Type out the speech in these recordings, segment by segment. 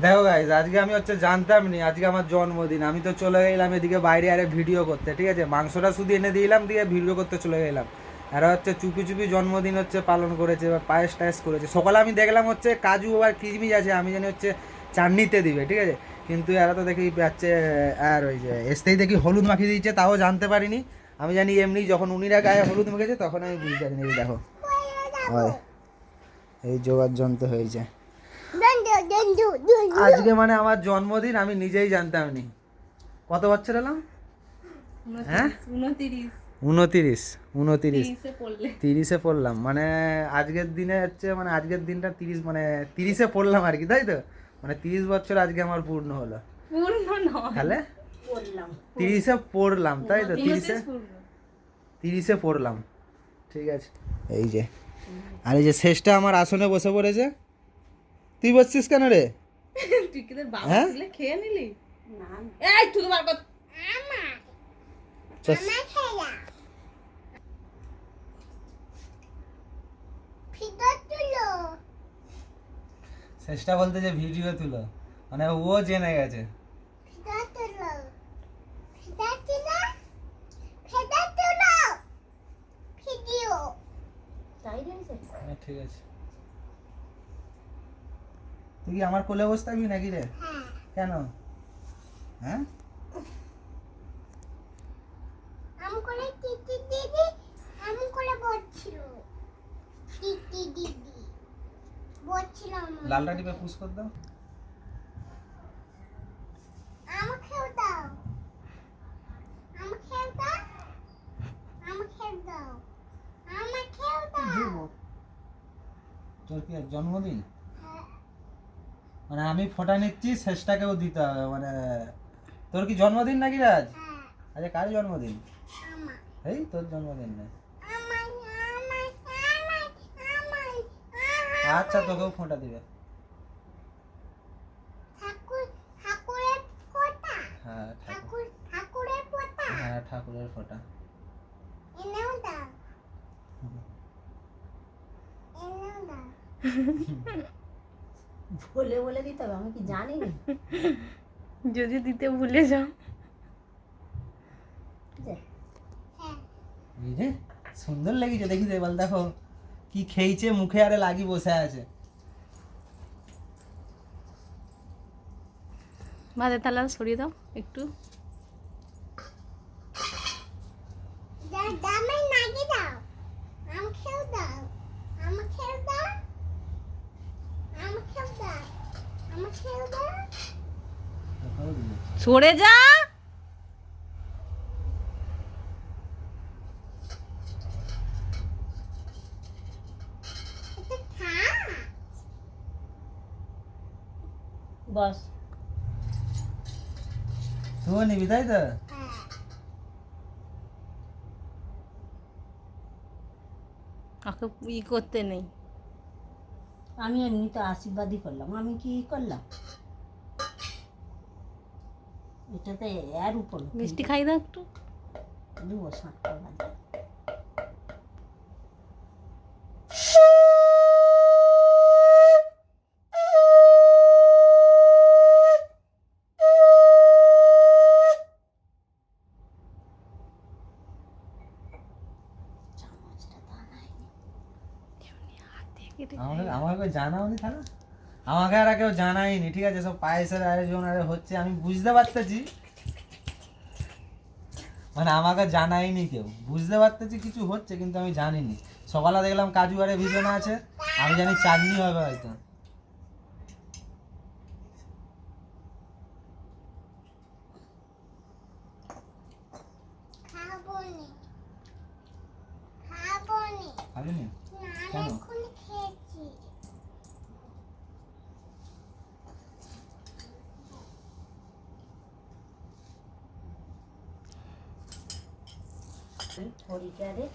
দেখো গাইজ, আজকে আমি হচ্ছে জানতাম নি আজকে আমার জন্মদিন। আমি তো চলে গেলাম এদিকে বাইরে আরে ভিডিও করতে, ঠিক আছে, মাংসটা শুধু এনে দিলাম, দিয়ে ভিডিও করতে চলে গেলাম। এরা হচ্ছে চুপি চুপি জন্মদিন হচ্ছে পালন করেছে বা পায়েস টায়েস করেছে। সকালে আমি দেখলাম হচ্ছে কাজু আর কিশমিশ আছে, আমি জানি হচ্ছে চাটনিতে দিবে, ঠিক আছে, কিন্তু এরা তো দেখি যাচ্ছে আর ওই যে এসতেই দেখি হলুদ মাখিয়ে দিয়েছে, তাও জানতে পারিনি। আমি জানি এমনি যখন উনিরা গায়ে হলুদ মেখেছে তখন আমি বুঝতে পারিনি। এই দেখো, হয় এই জোগাড় যন্ত্র হয়েছে আজকে, মানে আমার জন্মদিন আমি নিজেই জানতাম নি। কত বছর এলাম? হ্যাঁ, 29 29 30-এ পড়লাম, মানে আজকের দিনে হচ্ছে, মানে আজকের দিনটা 30, মানে 30-এ পড়লাম আর কি, তাই তো, মানে 30 বছর আজকে আমার পূর্ণ হলো। তাহলে 30-এ পড়লাম, তাই তো, 30-এ পড়লাম, ঠিক আছে। এই যে, আর এই যে শেষটা আমার আসনে বসে পড়েছে। তুই বসছিস কেন রে? তুই কি তোর বাবা হ্যাঁ, তুলে খেয়ে নিলি? না এই তুই তো বার কর। চেষ্টা বলতে যে ভিডিও তুলো, মানে ও জেনে গেছে। হ্যাঁ, ঠিক আছে। তুই কি আমার কোলে বসে থাকবি নাকি রে? কেন? হ্যাঁ, লালটা টিপে পুশ কর দাও। তোর কি আজ জন্মদিন? মানে আমি ফোঁটা নিচ্ছি, শেষটাকেও দিতে হবে, মানে তোর কি জন্মদিন নাকি রে আজ? আজ কার জন্মদিন? এই তোর জন্মদিন না। আচ্ছা, তোকেও ফোঁটা দিবে। হ্যাঁ, হ্যাঁ, ঠাকুরের ফোঁটা। বলে বলে দিতে হবে, আমি কি জানি না। যদি দিতে ভুলে যাও। এই যে সুন্দর লেগেছে, দেখি দে বল, দেখো কি খেয়েছে, মুখে আরে লাগি বসে আছে। ভাতের থালা সরিয়ে দাও একটু। সরে যা। বস। তুইও নিবি, তাই তো? ওকে ই করতে নেই। আমি এমনি তো আশীর্বাদই করলাম, আমি কি করলাম? এটাতে এর উপর মিষ্টি খাই দাও একটু। দেবো 60 টাকা দিয়ে। চামচটা তা নাই। আমাকে জানাওনি তাহলে? আমাকে আর কেউ জানায়নি, ঠিক আছে, সব পায়েসের আয়োজন আরে হচ্ছে, আমি বুঝতে পারতেছি, মানে আমাকে জানায়নি কেউ, বুঝতে পারতেছি কিছু হচ্ছে, কিন্তু আমি জানিনি। সকালে দেখলাম কাজু আরে ভিজনে আছে, আমি জানি চাটনি হবে হয়তো। খাবিনি? কেন? হরিকারে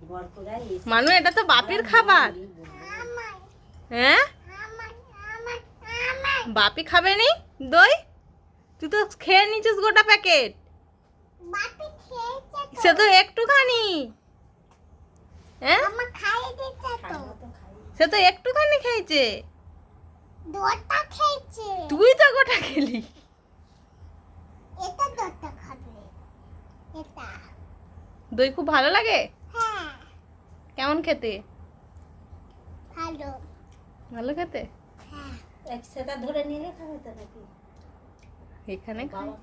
বরপুরায় মানু, এটা তো বাপির খাবার। হ্যাঁ, বাপি খাবে নি দই? তুই তো খেয়ে নিছিস গোটা প্যাকেট। সে তো একটুখানি। হ্যাঁ, সে তো একটুখানি খেয়েছে। দোটা খেয়েছে। তুই তো গোটা খেলি। এটা দোটা খাবে। এটা। দই খুব ভালো লাগে? হ্যাঁ, কেমন খেতে? ভালো। ভালো খেতে? হ্যাঁ। এক সেটা ধরে নিলে খাবে তো নাকি এখানে খাই। বাবা